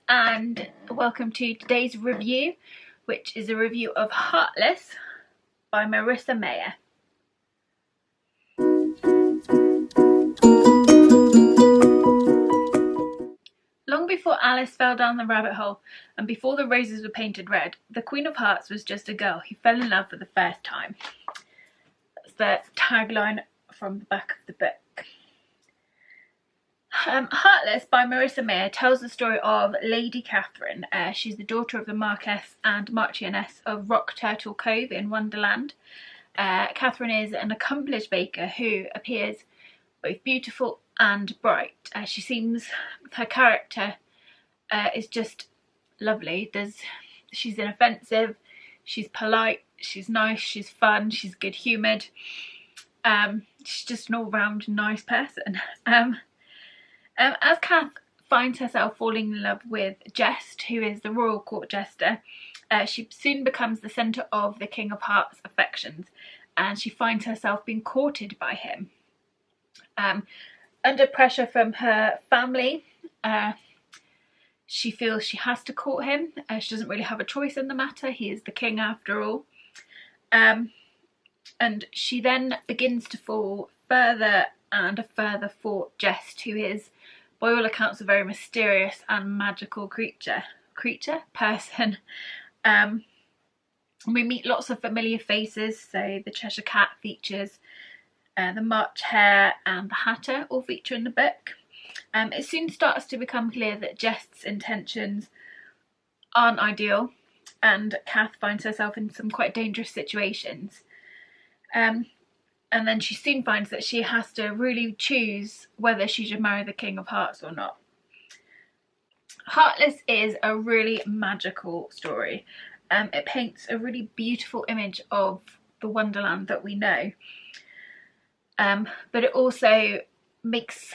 and welcome to today's review, which is a review of Heartless by Marissa Meyer. Long before Alice fell down the rabbit hole and before the roses were painted red, the Queen of Hearts was just a girl who fell in love for the first time. That's the tagline from the back of the book. Heartless by Marissa Meyer tells the story of Lady Catherine. She's the daughter of the Marquess and Marchioness of Rock Turtle Cove in Wonderland. Catherine is an accomplished baker who appears both beautiful and bright. Her character is just lovely. She's inoffensive, she's polite, she's nice, she's fun, she's good humoured. She's just an all-round nice person. As Kath finds herself falling in love with Jest, who is the royal court jester, she soon becomes the centre of the King of Hearts' affections, and she finds herself being courted by him. Under pressure from her family, she feels she has to court him. She doesn't really have a choice in the matter. He is the king after all. And she then begins to fall further and further for Jest, who is, by all accounts, a very mysterious and magical person. We meet lots of familiar faces, so the Cheshire Cat features, the March Hare and the Hatter all feature in the book. It soon starts to become clear that Jest's intentions aren't ideal, and Kath finds herself in some quite dangerous situations. And then she soon finds that she has to really choose whether she should marry the King of Hearts or not. Heartless is a really magical story. It paints a really beautiful image of the Wonderland that we know. But it also makes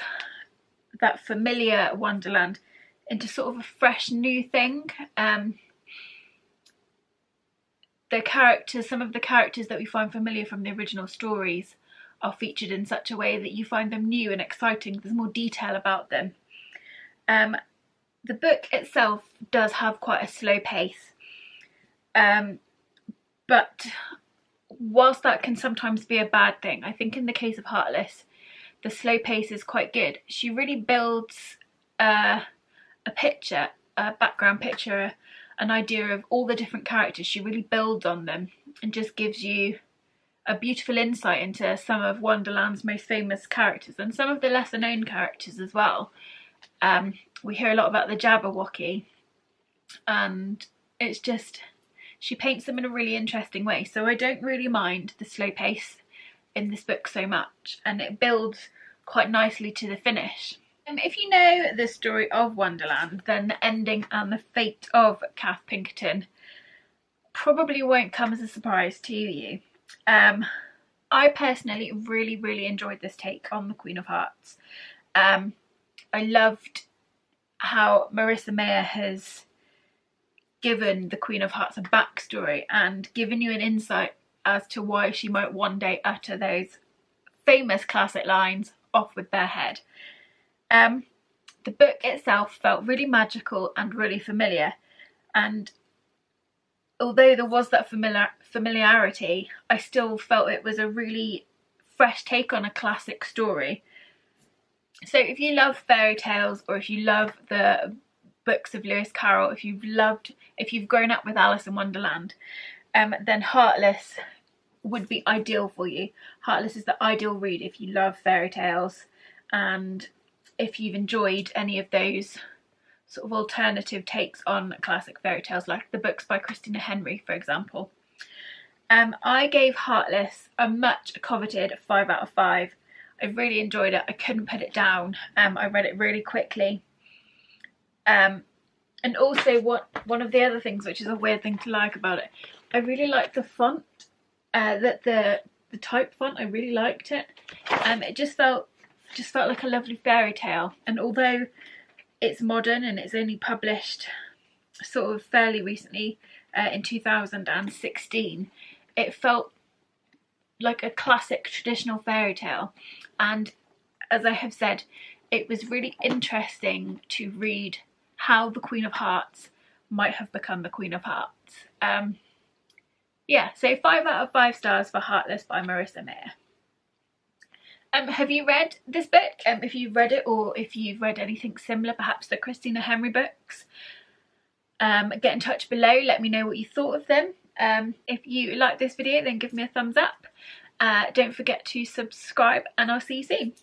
that familiar Wonderland into sort of a fresh new thing. Some of the characters that we find familiar from the original stories are featured in such a way that you find them new and exciting. There's more detail about them. The book itself does have quite a slow pace, but whilst that can sometimes be a bad thing, I think in the case of Heartless, the slow pace is quite good. She really builds a background picture, an idea of all the different characters. She really builds on them and just gives you a beautiful insight into some of Wonderland's most famous characters and some of the lesser known characters as well. We hear a lot about the Jabberwocky, and it's just, she paints them in a really interesting way, so I don't really mind the slow pace in this book so much, and it builds quite nicely to the finish. If you know the story of Wonderland, then the ending and the fate of Kath Pinkerton probably won't come as a surprise to you. I personally really enjoyed this take on the Queen of Hearts. I loved how Marissa Meyer has given the Queen of Hearts a backstory and given you an insight as to why she might one day utter those famous classic lines, "Off with their head." The book itself felt really magical and really familiar, and although there was that familiarity, I still felt it was a really fresh take on a classic story. So if you love fairy tales, or if you love the books of Lewis Carroll, if you've grown up with Alice in Wonderland, then Heartless would be ideal for you. Heartless is the ideal read if you love fairy tales, and if you've enjoyed any of those sort of alternative takes on classic fairy tales, like the books by Christina Henry, for example. I gave Heartless a much coveted 5 out of 5. I really enjoyed it. I couldn't put it down. I read it really quickly. And also, one of the other things, which is a weird thing to like about it, I really liked the font, the type font. I really liked it. It just felt like a lovely fairy tale. And although it's modern and it's only published sort of fairly recently, in 2016, it felt like a classic traditional fairy tale. And as I have said, it was really interesting to read how the Queen of Hearts might have become the Queen of Hearts. Yeah, so 5 out of 5 stars for Heartless by Marissa Meyer. Have you read this book? If you've read it, or if you've read anything similar, perhaps the Christina Henry books, get in touch below, let me know what you thought of them. If you like this video, then give me a thumbs up. Don't forget to subscribe, and I'll see you soon.